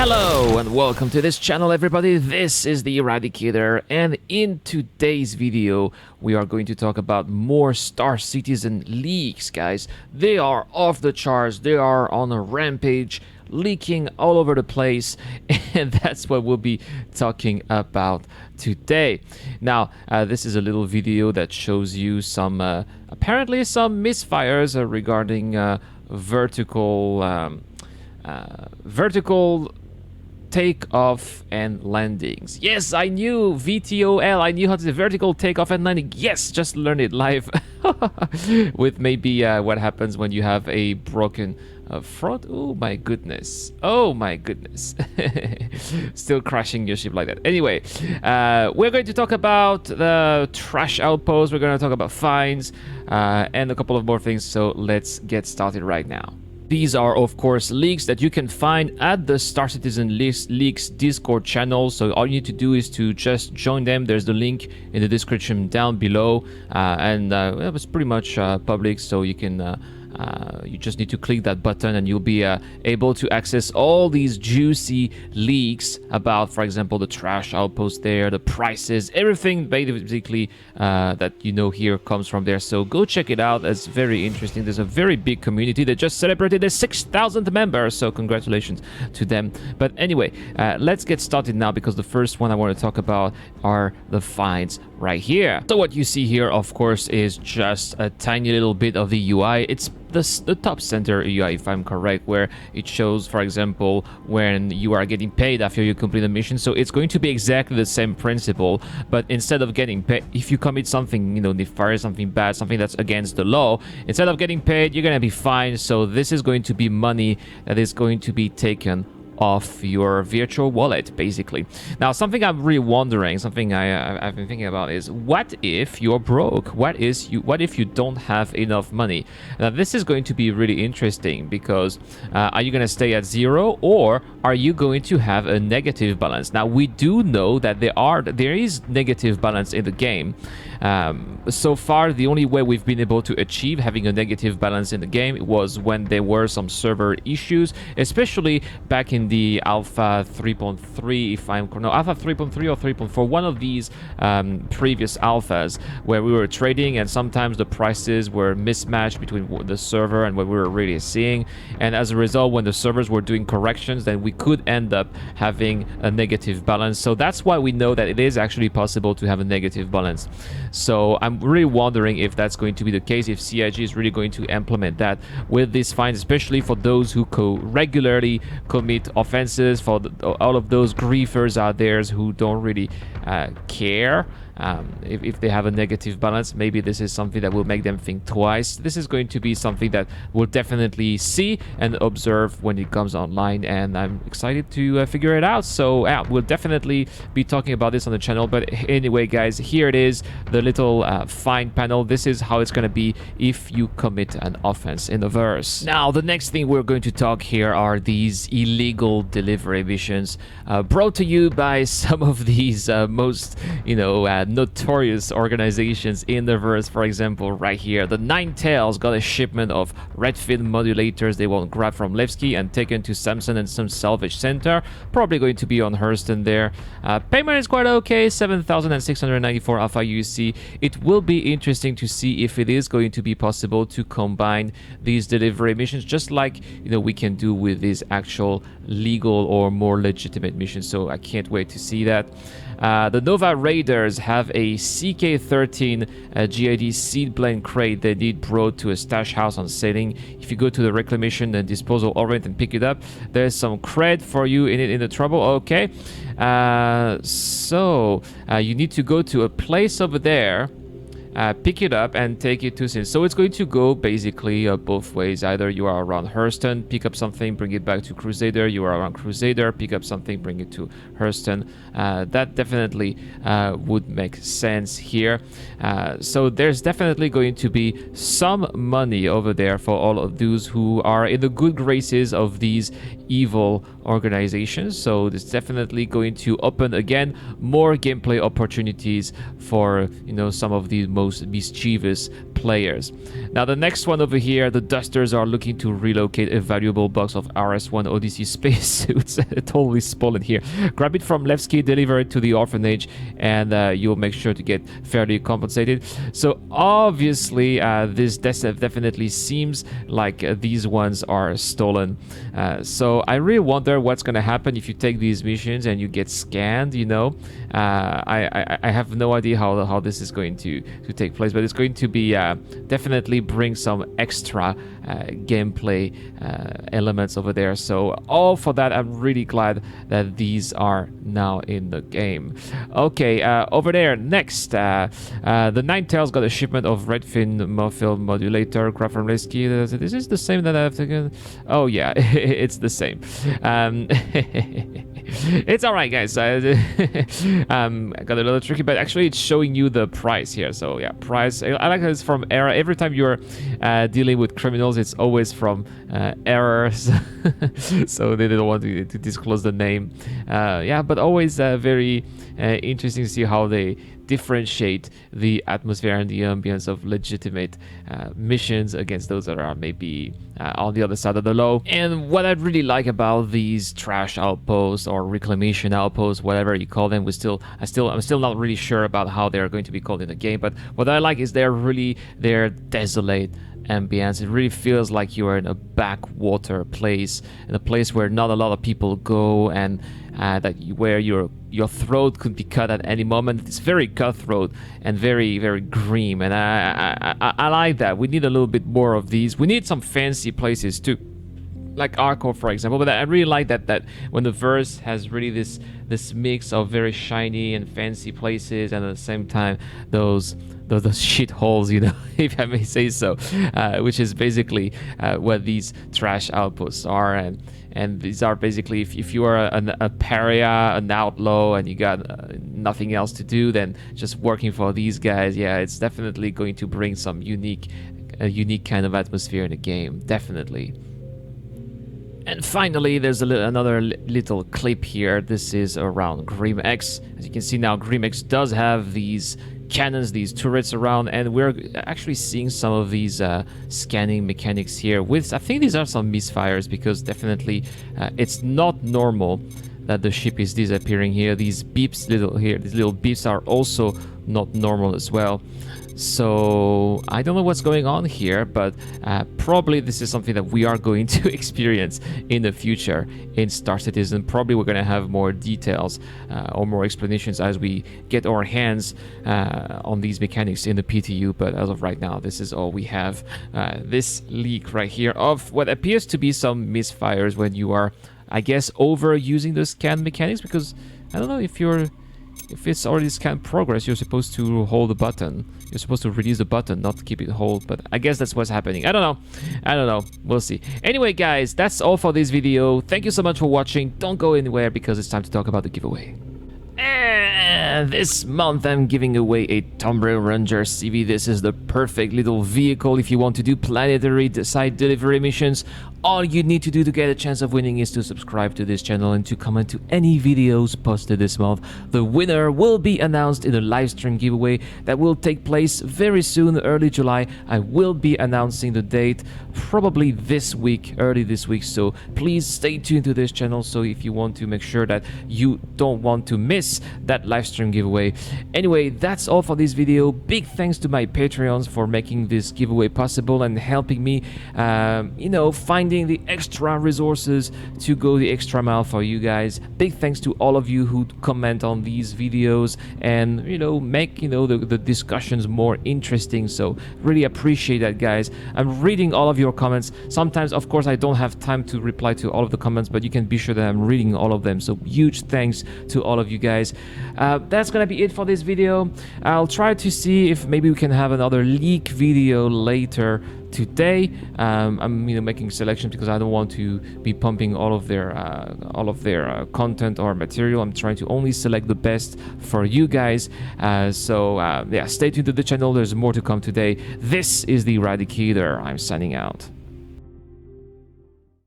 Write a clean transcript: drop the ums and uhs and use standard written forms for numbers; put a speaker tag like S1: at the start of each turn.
S1: Hello and welcome to this channel, everybody. This is the Eradicator, and in today's video we are going to talk about more Star Citizen leaks, guys. They are off the charts, they are on a rampage, leaking all over the place, and that's what we'll be talking about today. Now, this is a little video that shows you some apparently some misfires regarding vertical takeoff and landings. Yes, I knew VTOL. I knew how to say vertical takeoff and landing. Yes, just learned it live with maybe what happens when you have a broken front. Oh my goodness. Oh my goodness. Still crashing your ship like that. Anyway, we're going to talk about the trash outpost. We're going to talk about fines and a couple of more things. So let's get started right now. These are, of course, leaks that you can find at the Star Citizen Leaks Discord channel. So all you need to do is to just join them. There's the link in the description down below. It was pretty much public, so you can... you just need to click that button and you'll be able to access all these juicy leaks about, for example, the trash outpost there, the prices, everything basically that you know here comes from there. So go check it out. It's very interesting. There's a very big community that just celebrated their 6,000th member, so congratulations to them. But anyway, let's get started now, because the first one I want to talk about are the fines right here. So what you see here, of course, is just a tiny little bit of the UI. It's the top center UI, if I'm correct, where it shows, for example, when you are getting paid after you complete a mission. So it's going to be exactly the same principle, but instead of getting paid, if you commit something, you know, nefarious, something bad, something that's against the law, instead of getting paid, you're gonna be fined. So this is going to be money that is going to be taken off your virtual wallet, basically. Now, something I'm really wondering, something I've been thinking about is, what if you're broke? What if you don't have enough money? Now, this is going to be really interesting, because are you going to stay at zero, or are you going to have a negative balance? Now, we do know that there is negative balance in the game. So far, the only way we've been able to achieve having a negative balance in the game was when there were some server issues, especially back in the Alpha 3.3, if I'm no, Alpha 3.3 or 3.4, one of these previous alphas, where we were trading and sometimes the prices were mismatched between the server and what we were really seeing, and as a result, when the servers were doing corrections, then we could end up having a negative balance. So that's why we know that it is actually possible to have a negative balance. So I'm really wondering if that's going to be the case, if CIG is really going to implement that with these fines, especially for those who regularly commit offenses, for all of those griefers out there who don't really care. If they have a negative balance, maybe this is something that will make them think twice. This is going to be something that we'll definitely see and observe when it comes online, and I'm excited to figure it out. So we'll definitely be talking about this on the channel. But anyway, guys, here it is, the little fine panel. This is how it's going to be if you commit an offense in the verse. Now, the next thing we're going to talk here are these illegal delivery missions brought to you by some of these most, notorious organizations in the verse. For example, right here, the Nine Tails got a shipment of Redfin modulators they want grabbed from Levski and taken to Samson and some salvage center, probably going to be on Hurston there. Payment is quite okay, 7,694 Alpha UC. It will be interesting to see if it is going to be possible to combine these delivery missions, just like we can do with these actual legal or more legitimate missions. So I can't wait to see that. The Nova Raiders have a CK13 GID seed blend crate they need brought to a stash house on sailing. If you go to the reclamation and disposal orient and pick it up, there's some cred for you in the trouble. Okay, so you need to go to a place over there, pick it up and take it to Sin. So it's going to go basically both ways. Either you are around Hurston, pick up something, bring it back to Crusader. You are around Crusader, pick up something, bring it to Hurston. That definitely would make sense here. So there's definitely going to be some money over there for all of those who are in the good graces of these evil organizations. So it's definitely going to open again more gameplay opportunities for some of these most mischievous players. Now the next one over here, the Dusters are looking to relocate a valuable box of RS-1 Odyssey spacesuits. Totally spoiled here. Grab it from Levski, deliver it to the orphanage, and you'll make sure to get fairly compensated. So obviously this definitely seems like these ones are stolen. So I really wonder what's going to happen if you take these missions and you get scanned, you know. I have no idea how this is going to take place, but it's going to be definitely bring some extra gameplay elements over there. So all for that, I'm really glad that these are now in the game. Okay, over there next, the Ninetales got a shipment of Redfin Morphil modulator. Grab from Levski. This is the same that I've taken. Oh yeah, it's the same. It's all right, guys. I got a little tricky, but actually it's showing you the price here. So yeah, price. I like that it's from error. Every time you're dealing with criminals, it's always from errors. So they don't want to disclose the name. Yeah, but always very interesting to see how they differentiate the atmosphere and the ambience of legitimate missions against those that are maybe on the other side of the law. And what I really like about these trash outposts or reclamation outposts, whatever you call them, I'm still not really sure about how they're going to be called in the game. But what I like is they're desolate ambience. It really feels like you are in a backwater place, in a place where not a lot of people go, and where your throat could be cut at any moment. It's very cutthroat and very, very grim, and I like that. We need a little bit more of these. We need some fancy places too, like Arco, for example. But I really like that when the verse has really this mix of very shiny and fancy places, and at the same time those shit holes, you know, if I may say so, which is basically what these trash outposts are. And these are basically, if you are a pariah, an outlaw, and you got nothing else to do, then just working for these guys, yeah, it's definitely going to bring some unique kind of atmosphere in the game, definitely. And finally, there's another little clip here. This is around Grim-X. As you can see now, Grim-X does have these cannons, these turrets around, and we're actually seeing some of these scanning mechanics here. I think these are some misfires, because definitely it's not normal that the ship is disappearing here. These beeps, these little beeps are also not normal as well. So I don't know what's going on here, but probably this is something that we are going to experience in the future in Star Citizen. Probably we're going to have more details or more explanations as we get our hands on these mechanics in the PTU, but as of right now, this is all we have. This leak right here of what appears to be some misfires when you are, I guess, overusing the scan mechanics, because I don't know if it's already scanned progress, you're supposed to hold the button. You're supposed to release the button, not keep it hold. But I guess that's what's happening. I don't know. We'll see. Anyway, guys, that's all for this video. Thank you so much for watching. Don't go anywhere, because it's time to talk about the giveaway. This month I'm giving away a Tomb Ranger CV. This is the perfect little vehicle if you want to do planetary side delivery missions. All you need to do to get a chance of winning is to subscribe to this channel and to comment to any videos posted this month. The winner will be announced in a live stream giveaway that will take place very soon, early July. I will be announcing the date probably this week, early this week, so please stay tuned to this channel. So if you want to make sure that you don't want to miss that live stream giveaway. Anyway, that's all for this video. Big thanks to my Patreons for making this giveaway possible and helping me, finding the extra resources to go the extra mile for you guys. Big thanks to all of you who comment on these videos and make the discussions more interesting. So really appreciate that, guys. I'm reading all of your comments. Sometimes, of course, I don't have time to reply to all of the comments, but you can be sure that I'm reading all of them. So huge thanks to all of you guys. That's gonna be it for this video. I'll try to see if maybe we can have another leak video later today. I'm making selections because I don't want to be pumping all of their content or material. I'm trying to only select the best for you guys. Yeah, stay tuned to the channel. There's more to come today. This is the Eradicator. I'm signing out.